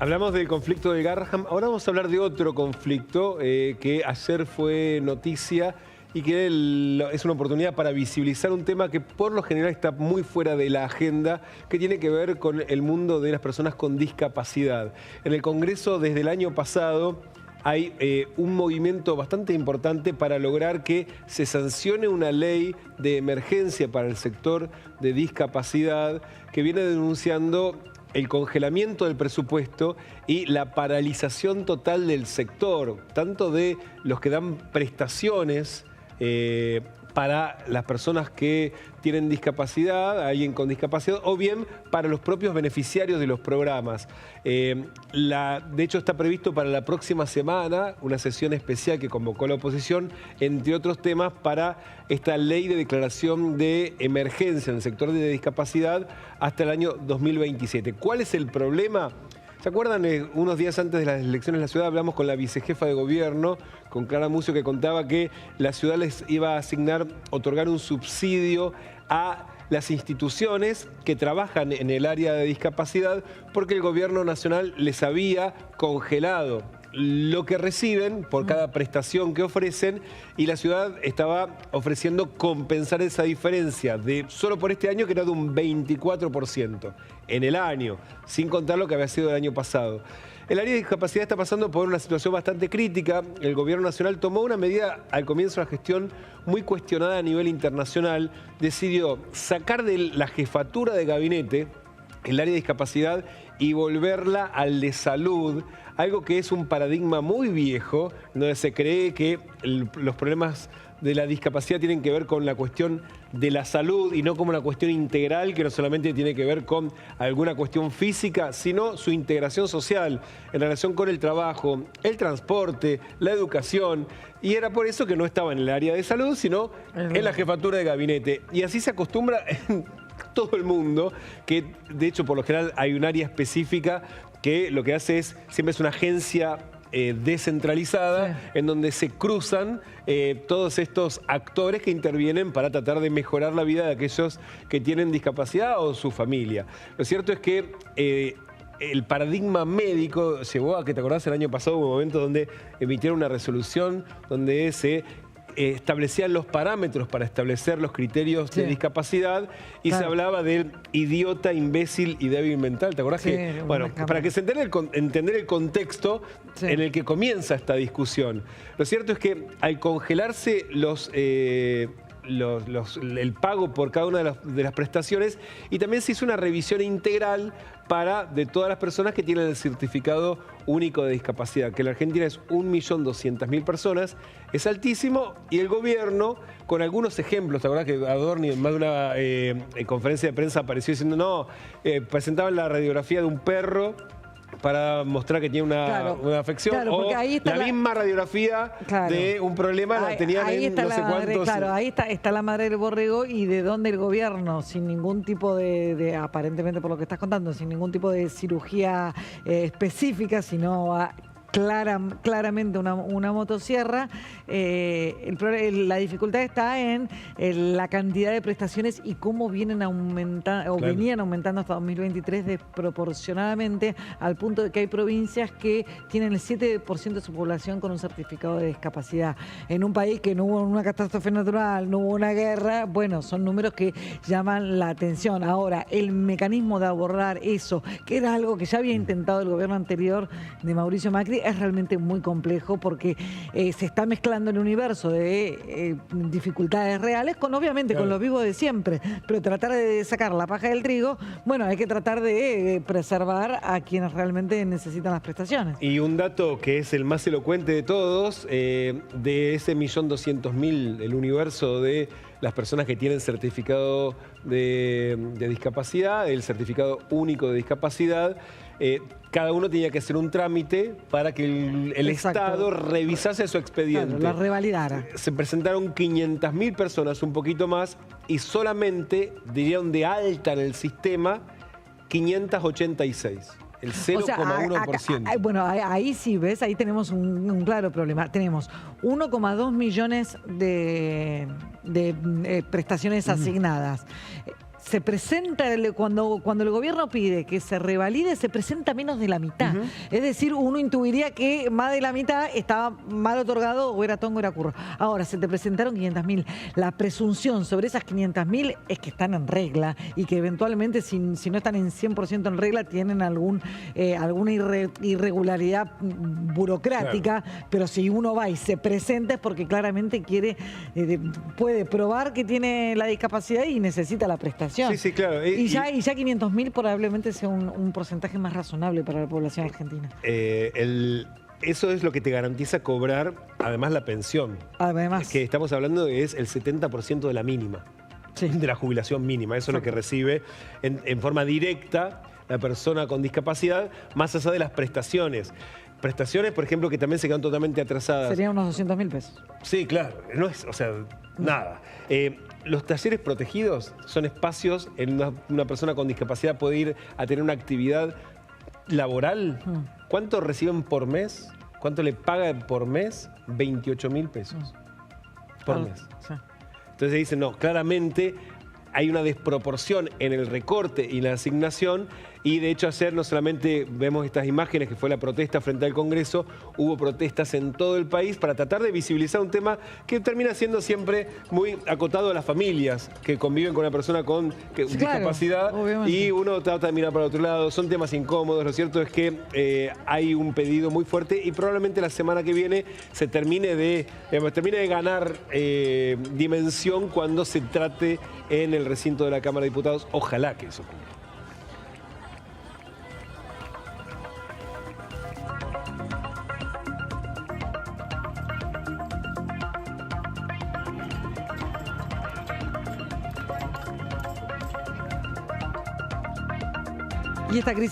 Hablamos del conflicto de Garrahan, ahora vamos a hablar de otro conflicto que ayer fue noticia y que es una oportunidad para visibilizar un tema que por lo general está muy fuera de la agenda, que tiene que ver con el mundo de las personas con discapacidad. En el Congreso desde el año pasado hay un movimiento bastante importante para lograr que se sancione una ley de emergencia para el sector de discapacidad que viene denunciando el congelamiento del presupuesto y la paralización total del sector, tanto de los que dan prestaciones para las personas que tienen discapacidad, alguien con discapacidad, o bien para los propios beneficiarios de los programas. De hecho, está previsto para la próxima semana una sesión especial que convocó la oposición, entre otros temas, para esta ley de declaración de emergencia en el sector de discapacidad hasta el año 2027. ¿Cuál es el problema? ¿Se acuerdan? Unos días antes de las elecciones en la ciudad hablamos con la vicejefa de gobierno, con Clara Mucio, que contaba que la ciudad les iba a otorgar un subsidio a las instituciones que trabajan en el área de discapacidad porque el gobierno nacional les había congelado lo que reciben por cada prestación que ofrecen y la ciudad estaba ofreciendo compensar esa diferencia de solo por este año que era de un 24% en el año, sin contar lo que había sido el año pasado. El área de discapacidad está pasando por una situación bastante crítica. El gobierno nacional tomó una medida al comienzo de la gestión muy cuestionada a nivel internacional. Decidió sacar de la jefatura de gabinete el área de discapacidad y volverla al de salud, algo que es un paradigma muy viejo, donde se cree que los problemas de la discapacidad tienen que ver con la cuestión de la salud y no como una cuestión integral que no solamente tiene que ver con alguna cuestión física, sino su integración social en relación con el trabajo, el transporte, la educación. Y era por eso que no estaba en el área de salud, sino en la jefatura de gabinete. Y así se acostumbra en todo el mundo, que de hecho por lo general hay un área específica que lo que hace siempre es una agencia descentralizada, sí, en donde se cruzan todos estos actores que intervienen para tratar de mejorar la vida de aquellos que tienen discapacidad o su familia. Lo cierto es que el paradigma médico llevó a que, ¿te acordás? El año pasado hubo un momento donde emitieron una resolución donde se establecían los parámetros para establecer los criterios de discapacidad y claro, se hablaba del idiota, imbécil y débil mental. ¿Te acordás que? Bueno, para que se entender el contexto en el que comienza esta discusión. Lo cierto es que al congelarse el pago por cada una de las prestaciones y también se hizo una revisión integral de todas las personas que tienen el certificado único de discapacidad, que en la Argentina es 1.200.000 personas, es altísimo, y el gobierno, con algunos ejemplos, ¿te acordás que Adorni en más de una conferencia de prensa apareció diciendo, no, presentaban la radiografía de un perro para mostrar que tiene una afección, claro, o la misma radiografía de un problema la tenían en no sé cuántos... Claro, ahí está la madre del borrego y de dónde el gobierno, sin ningún tipo aparentemente por lo que estás contando, sin ningún tipo de cirugía específica, sino claramente una motosierra. La dificultad está en la cantidad de prestaciones y cómo vienen aumentando, claro, venían aumentando hasta 2023 desproporcionadamente, al punto de que hay provincias que tienen el 7% de su población con un certificado de discapacidad. En un país que no hubo una catástrofe natural, no hubo una guerra, bueno, son números que llaman la atención. Ahora, el mecanismo de abordar eso, que era algo que ya había intentado el gobierno anterior de Mauricio Macri, es realmente muy complejo porque se está mezclando el universo de dificultades reales con, obviamente, claro, con los vivos de siempre, pero tratar de sacar la paja del trigo, bueno, hay que tratar de preservar a quienes realmente necesitan las prestaciones. Y un dato que es el más elocuente de todos, de ese 1.200.000, el universo de las personas que tienen certificado de discapacidad, el certificado único de discapacidad, cada uno tenía que hacer un trámite para que el Estado revisase su expediente. Claro, lo revalidara. Se presentaron 500.000 personas, un poquito más, y solamente dieron de alta en el sistema 586. El 0,1%. Bueno, ahí sí, ¿ves? Ahí tenemos un claro problema. Tenemos 1,2 millones de prestaciones asignadas. se presenta, cuando el gobierno pide que se revalide, se presenta menos de la mitad. Es decir, uno intuiría que más de la mitad estaba mal otorgado, o era tongo, o era curro. Ahora, se te presentaron 500.000. La presunción sobre esas 500.000 es que están en regla y que eventualmente, si no están en 100% en regla, tienen alguna irregularidad burocrática, claro. Pero si uno va y se presenta es porque claramente puede probar que tiene la discapacidad y necesita la prestación. Sí, claro. Y ya 500.000 probablemente sea un porcentaje más razonable para la población argentina. Eso es lo que te garantiza cobrar, además, la pensión. Además. Que estamos hablando es el 70% de la mínima, sí. De la jubilación mínima. Eso es lo que recibe en forma directa la persona con discapacidad, más allá de las prestaciones. Prestaciones, por ejemplo, que también se quedan totalmente atrasadas. Serían unos 200.000 pesos. Sí, claro. No es, o sea, nada. Los talleres protegidos son espacios en una persona con discapacidad puede ir a tener una actividad laboral. ¿Cuánto reciben por mes? ¿Cuánto le pagan por mes? 28.000 pesos por mes. Sí. Entonces dicen, no, claramente hay una desproporción en el recorte y la asignación, y de hecho ayer no solamente vemos estas imágenes que fue la protesta frente al Congreso, hubo protestas en todo el país para tratar de visibilizar un tema que termina siendo siempre muy acotado a las familias que conviven con una persona con discapacidad, y uno trata de mirar para otro lado. Son temas incómodos. Lo cierto es que hay un pedido muy fuerte y probablemente la semana que viene se termine de ganar dimensión cuando se trate en el recinto de la Cámara de Diputados. Ojalá que eso ocurra. Y esta crisis